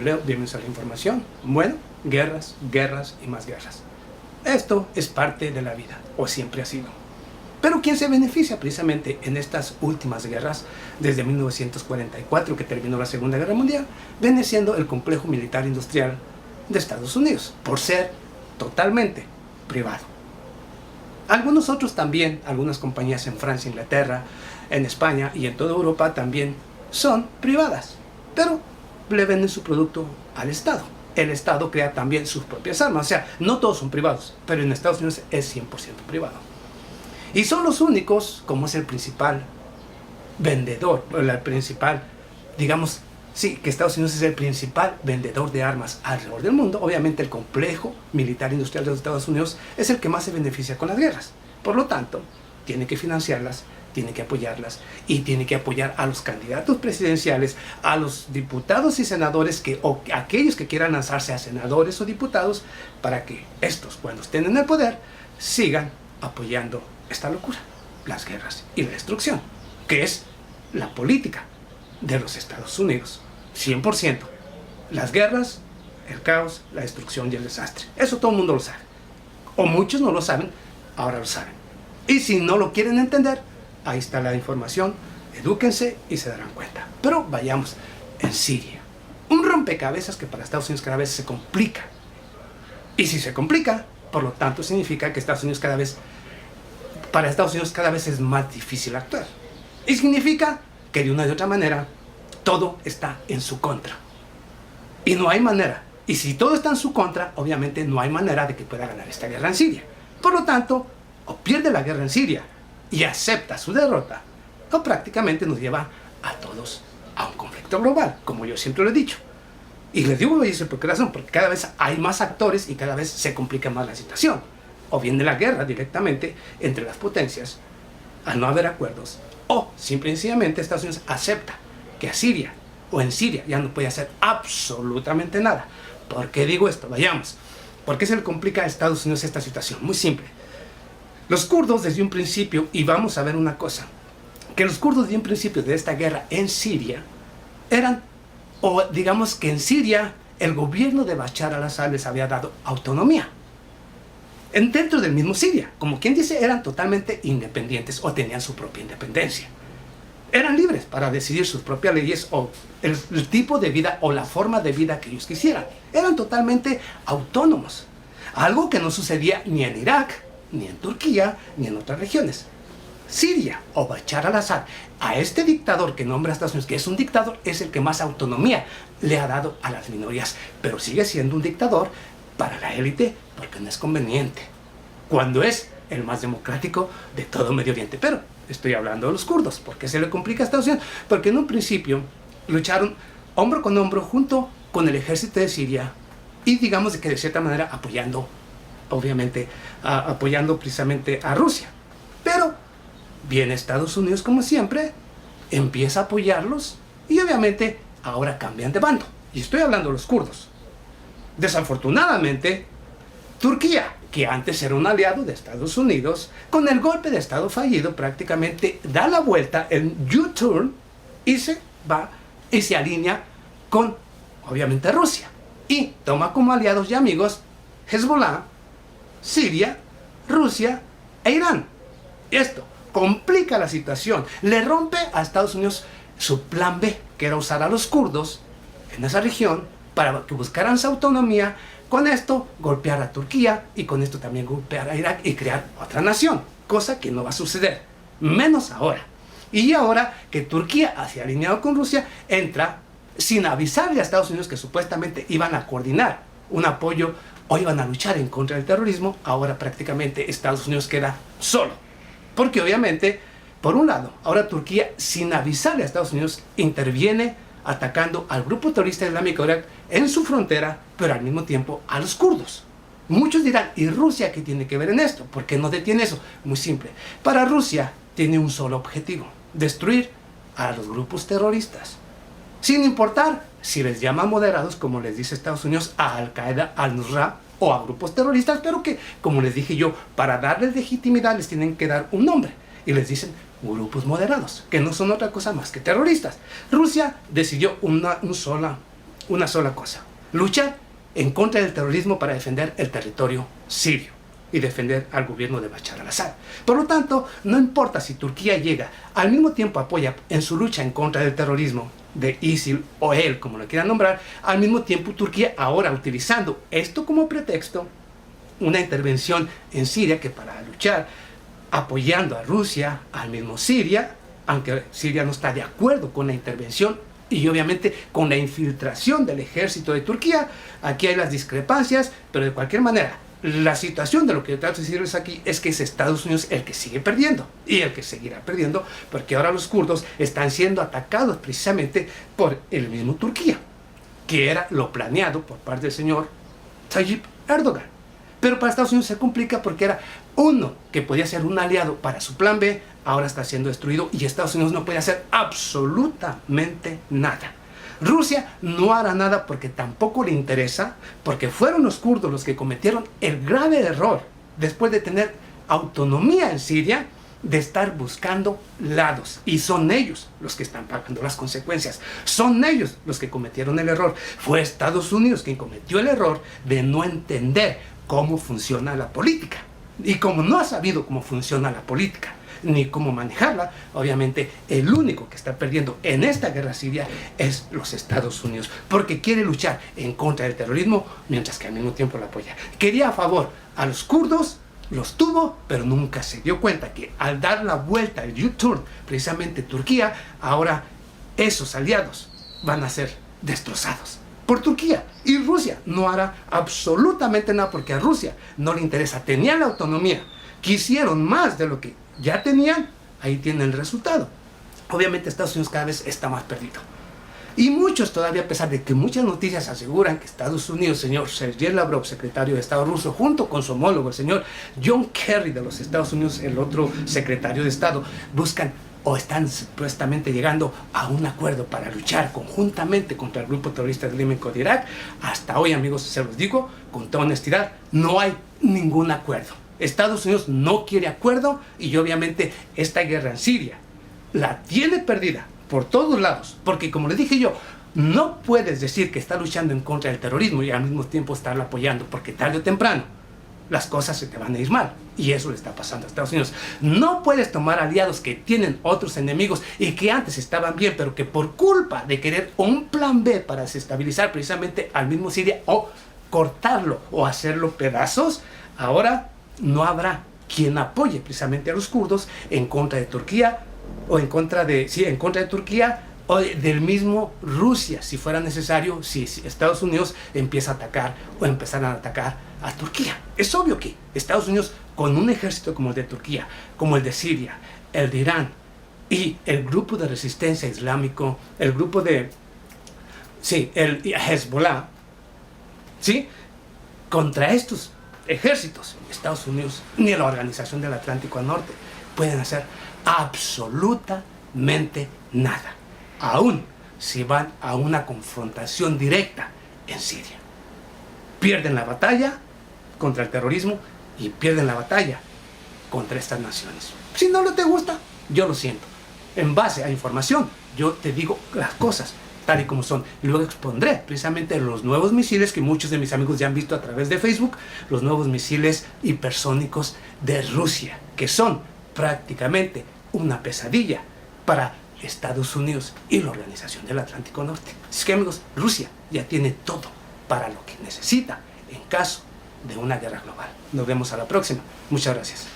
empleo, bienvenidos a la información. Bueno, guerras, guerras y más guerras. Esto es parte de la vida, o siempre ha sido. Pero ¿quién se beneficia precisamente en estas últimas guerras? Desde 1944, que terminó la Segunda Guerra Mundial, viene siendo el complejo militar industrial de Estados Unidos, por ser totalmente privado. Algunos otros también, algunas compañías en Francia, Inglaterra, en España y en toda Europa también son privadas, pero le venden su producto al Estado. El Estado crea también sus propias armas, o sea, no todos son privados, pero en Estados Unidos es 100% privado. Y son los únicos, como es el principal vendedor, el principal, digamos, sí, que Estados Unidos es el principal vendedor de armas alrededor del mundo. Obviamente el complejo militar industrial de los Estados Unidos es el que más se beneficia con las guerras. Por lo tanto, tiene que financiarlas, tiene que apoyarlas y tiene que apoyar a los candidatos presidenciales, a los diputados y senadores, o aquellos que quieran lanzarse a senadores o diputados, para que estos, cuando estén en el poder, sigan apoyando esta locura, las guerras y la destrucción, que es la política de los Estados Unidos. 100%. Las guerras, el caos, la destrucción y el desastre. Eso todo el mundo lo sabe. O muchos no lo saben, ahora lo saben. Y si no lo quieren entender, ahí está la información, edúquense y se darán cuenta. Pero vayamos en Siria. Un rompecabezas que para Estados Unidos cada vez se complica. Y si se complica, por lo tanto significa que para Estados Unidos cada vez es más difícil actuar. Y significa que de una y otra manera todo está en su contra. Y no hay manera. Y si todo está en su contra, obviamente no hay manera de que pueda ganar esta guerra en Siria. Por lo tanto, o pierde la guerra en Siria y acepta su derrota, o prácticamente nos lleva a todos a un conflicto global, como yo siempre lo he dicho. Y les digo eso por qué razón, porque cada vez hay más actores y cada vez se complica más la situación. O viene la guerra directamente entre las potencias, al no haber acuerdos, o simple y sencillamente Estados Unidos acepta que a Siria o en Siria ya no puede hacer absolutamente nada. ¿Por qué digo esto? Vayamos. ¿Por qué se le complica a Estados Unidos esta situación? Muy simple. Los kurdos desde un principio, y vamos a ver una cosa, que los kurdos desde un principio de esta guerra en Siria eran, o digamos que en Siria el gobierno de Bashar al-Assad les había dado autonomía. Dentro del mismo Siria, como quien dice, eran totalmente independientes o tenían su propia independencia. Eran libres para decidir sus propias leyes o el tipo de vida o la forma de vida que ellos quisieran. Eran totalmente autónomos. Algo que no sucedía ni en Irak, ni en Turquía, ni en otras regiones. Siria o Bashar al-Assad, a este dictador que nombra a Estados Unidos, que es un dictador, es el que más autonomía le ha dado a las minorías. Pero sigue siendo un dictador para la élite porque no es conveniente, cuando es el más democrático de todo Medio Oriente. Pero estoy hablando de los kurdos. ¿Por qué se le complica a Estados Unidos? Porque en un principio lucharon hombro con hombro junto con el ejército de Siria y digamos de que de cierta manera apoyando, obviamente, apoyando precisamente a Rusia. Pero viene Estados Unidos como siempre, empieza a apoyarlos y obviamente ahora cambian de bando. Y estoy hablando de los kurdos. Desafortunadamente, Turquía, que antes era un aliado de Estados Unidos, con el golpe de Estado fallido prácticamente da la vuelta en U-turn y se va y se alinea con, obviamente, Rusia. Y toma como aliados y amigos Hezbollah, Siria, Rusia e Irán. Esto complica la situación, le rompe a Estados Unidos su plan B, que era usar a los kurdos en esa región para que buscaran su autonomía, con esto golpear a Turquía y con esto también golpear a Irak y crear otra nación, cosa que no va a suceder, menos ahora. Y ahora que Turquía, así alineado con Rusia, entra sin avisarle a Estados Unidos que supuestamente iban a coordinar un apoyo o iban a luchar en contra del terrorismo, ahora prácticamente Estados Unidos queda solo. Porque obviamente, por un lado, ahora Turquía, sin avisarle a Estados Unidos, interviene atacando al grupo terrorista islámico Irak en su frontera, pero al mismo tiempo a los kurdos. Muchos dirán, ¿y Rusia qué tiene que ver en esto? ¿Por qué no detiene eso? Muy simple. Para Rusia tiene un solo objetivo: destruir a los grupos terroristas. Sin importar si les llaman moderados, como les dice Estados Unidos, a Al-Qaeda, al-Nusra o a grupos terroristas, pero que, como les dije yo, para darles legitimidad les tienen que dar un nombre. Y les dicen grupos moderados, que no son otra cosa más que terroristas. Rusia decidió un solo una sola cosa: luchar en contra del terrorismo para defender el territorio sirio y defender al gobierno de Bashar al-Assad. Por lo tanto, no importa si Turquía llega, al mismo tiempo apoya en su lucha en contra del terrorismo de ISIL o él, como lo quieran nombrar, al mismo tiempo Turquía ahora utilizando esto como pretexto, una intervención en Siria que para luchar, apoyando a Rusia, al mismo Siria, aunque Siria no está de acuerdo con la intervención y obviamente con la infiltración del ejército de Turquía. Aquí hay las discrepancias, pero de cualquier manera, la situación de lo que trato de decirles aquí es que es Estados Unidos el que sigue perdiendo y el que seguirá perdiendo, porque ahora los kurdos están siendo atacados precisamente por el mismo Turquía, que era lo planeado por parte del señor Tayyip Erdogan. Pero para Estados Unidos se complica porque era uno que podía ser un aliado para su plan B, ahora está siendo destruido y Estados Unidos no puede hacer absolutamente nada. Rusia no hará nada porque tampoco le interesa, porque fueron los kurdos los que cometieron el grave error, después de tener autonomía en Siria, de estar buscando lados. Y son ellos los que están pagando las consecuencias. Son ellos los que cometieron el error. Fue Estados Unidos quien cometió el error de no entender cómo funciona la política. Y como no ha sabido cómo funciona la política, ni cómo manejarla, obviamente el único que está perdiendo en esta guerra siria es los Estados Unidos, porque quiere luchar en contra del terrorismo mientras que al mismo tiempo la apoya. Quería a favor a los kurdos, los tuvo, pero nunca se dio cuenta que al dar la vuelta, el U-turn, precisamente Turquía, ahora esos aliados van a ser destrozados por Turquía. Y Rusia no hará absolutamente nada porque a Rusia no le interesa. Tenían la autonomía, quisieron más de lo que ya tenían, ahí tienen el resultado. Obviamente Estados Unidos cada vez está más perdido. Y muchos todavía, a pesar de que muchas noticias aseguran que Estados Unidos, señor Sergei Lavrov, secretario de Estado ruso, junto con su homólogo, el señor John Kerry de los Estados Unidos, el otro secretario de Estado, buscan o están supuestamente llegando a un acuerdo para luchar conjuntamente contra el grupo terrorista islámico de Irak. Hasta hoy, amigos, se los digo con toda honestidad, no hay ningún acuerdo. Estados Unidos no quiere acuerdo y obviamente esta guerra en Siria la tiene perdida por todos lados, porque como les dije yo, no puedes decir que está luchando en contra del terrorismo y al mismo tiempo estarlo apoyando, porque tarde o temprano las cosas se te van a ir mal, y eso le está pasando a Estados Unidos. No puedes tomar aliados que tienen otros enemigos y que antes estaban bien, pero que por culpa de querer un plan B para desestabilizar precisamente al mismo Siria o cortarlo o hacerlo pedazos, ahora no habrá quien apoye precisamente a los kurdos en contra de Turquía o en contra de Turquía o del mismo Rusia, si fuera necesario, si Estados Unidos empieza a atacar o empezaran a atacar a Turquía. Es obvio que Estados Unidos, con un ejército como el de Turquía, como el de Siria, el de Irán y el grupo de resistencia islámico, el grupo de el Hezbollah, contra estos ejércitos, Estados Unidos ni la Organización del Atlántico Norte pueden hacer absolutamente nada, aún si van a una confrontación directa en Siria. Pierden la batalla contra el terrorismo y pierden la batalla contra estas naciones. Si no te gusta, yo lo siento. En base a información, yo te digo las cosas tal y como son. Y luego expondré precisamente los nuevos misiles que muchos de mis amigos ya han visto a través de Facebook, los nuevos misiles hipersónicos de Rusia, que son prácticamente una pesadilla para Estados Unidos y la Organización del Atlántico Norte. Así que, amigos, Rusia ya tiene todo para lo que necesita en caso de una guerra global. Nos vemos a la próxima. Muchas gracias.